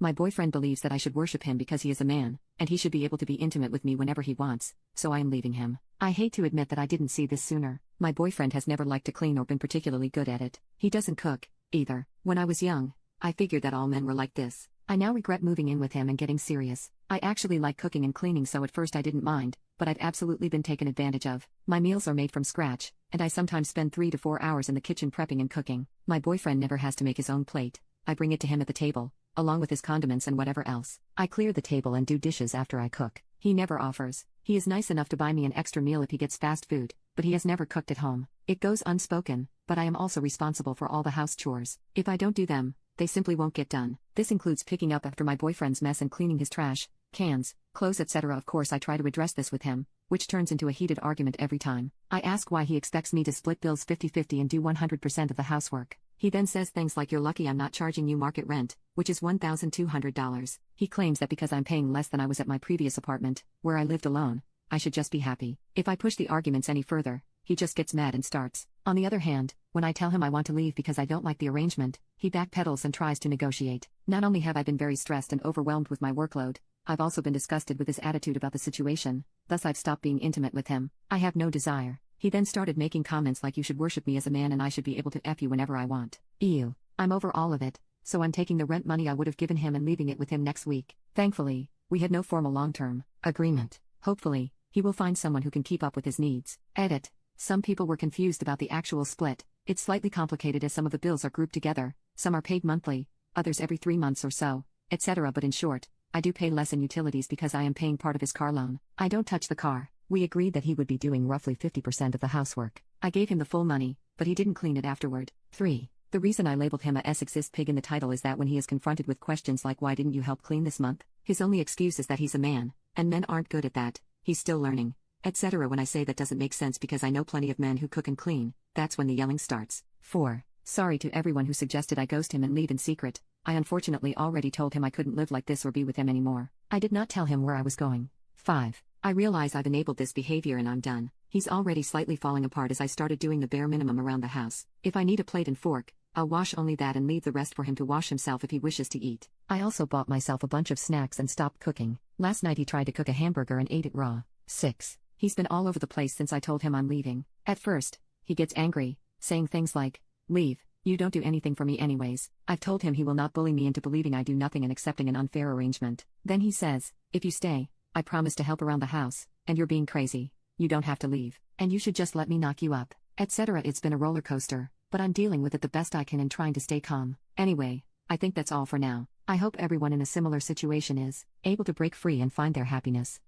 My boyfriend believes that I should worship him because he is a man, and he should be able to be intimate with me whenever he wants, so I am leaving him. I hate to admit that I didn't see this sooner. My boyfriend has never liked to clean or been particularly good at it. He doesn't cook, either. When I was young, I figured that all men were like this. I now regret moving in with him and getting serious. I actually like cooking and cleaning, so at first I didn't mind, but I've absolutely been taken advantage of. My meals are made from scratch, and I sometimes spend 3 to 4 hours in the kitchen prepping and cooking. My boyfriend never has to make his own plate. I bring it to him at the table, along with his condiments and whatever else. I clear the table and do dishes after I cook. He never offers. He is nice enough to buy me an extra meal if he gets fast food, but he has never cooked at home. It goes unspoken, but I am also responsible for all the house chores. If I don't do them, they simply won't get done. This includes picking up after my boyfriend's mess and cleaning his trash, cans, clothes, etc. Of course, I try to address this with him, which turns into a heated argument every time. I ask why he expects me to split bills 50-50 and do 100% of the housework. He then says things like, "You're lucky I'm not charging you market rent, which is $1,200. He claims that because I'm paying less than I was at my previous apartment, where I lived alone, I should just be happy. If I push the arguments any further, he just gets mad and starts. On the other hand, when I tell him I want to leave because I don't like the arrangement, he backpedals and tries to negotiate. Not only have I been very stressed and overwhelmed with my workload, I've also been disgusted with his attitude about the situation, thus I've stopped being intimate with him. I have no desire. He then started making comments like, "You should worship me as a man and I should be able to F you whenever I want." Ew. I'm over all of it, so I'm taking the rent money I would have given him and leaving it with him next week. Thankfully, we had no formal long-term agreement. Hopefully, he will find someone who can keep up with his needs. Edit. Some people were confused about the actual split. It's slightly complicated as some of the bills are grouped together, some are paid monthly, others every 3 months or so, etc. But in short, I do pay less in utilities because I am paying part of his car loan. I don't touch the car. We agreed that he would be doing roughly 50% of the housework. I gave him the full money, but he didn't clean it afterward. 3. The reason I labeled him a sexist pig in the title is that when he is confronted with questions like, "Why didn't you help clean this month?" his only excuse is that he's a man, and men aren't good at that, he's still learning, etc. When I say that doesn't make sense because I know plenty of men who cook and clean, that's when the yelling starts. 4. Sorry to everyone who suggested I ghost him and leave in secret. I unfortunately already told him I couldn't live like this or be with him anymore. I did not tell him where I was going. 5. I realize I've enabled this behavior and I'm done. He's already slightly falling apart as I started doing the bare minimum around the house. If I need a plate and fork, I'll wash only that and leave the rest for him to wash himself if he wishes to eat. I also bought myself a bunch of snacks and stopped cooking. Last night he tried to cook a hamburger and ate it raw. 6. He's been all over the place since I told him I'm leaving. At first, he gets angry, saying things like, "Leave, you don't do anything for me anyways." I've told him he will not bully me into believing I do nothing and accepting an unfair arrangement. Then he says, "If you stay, I promise to help around the house, and you're being crazy. You don't have to leave, and you should just let me knock you up," etc. It's been a roller coaster, but I'm dealing with it the best I can and trying to stay calm. Anyway, I think that's all for now. I hope everyone in a similar situation is able to break free and find their happiness.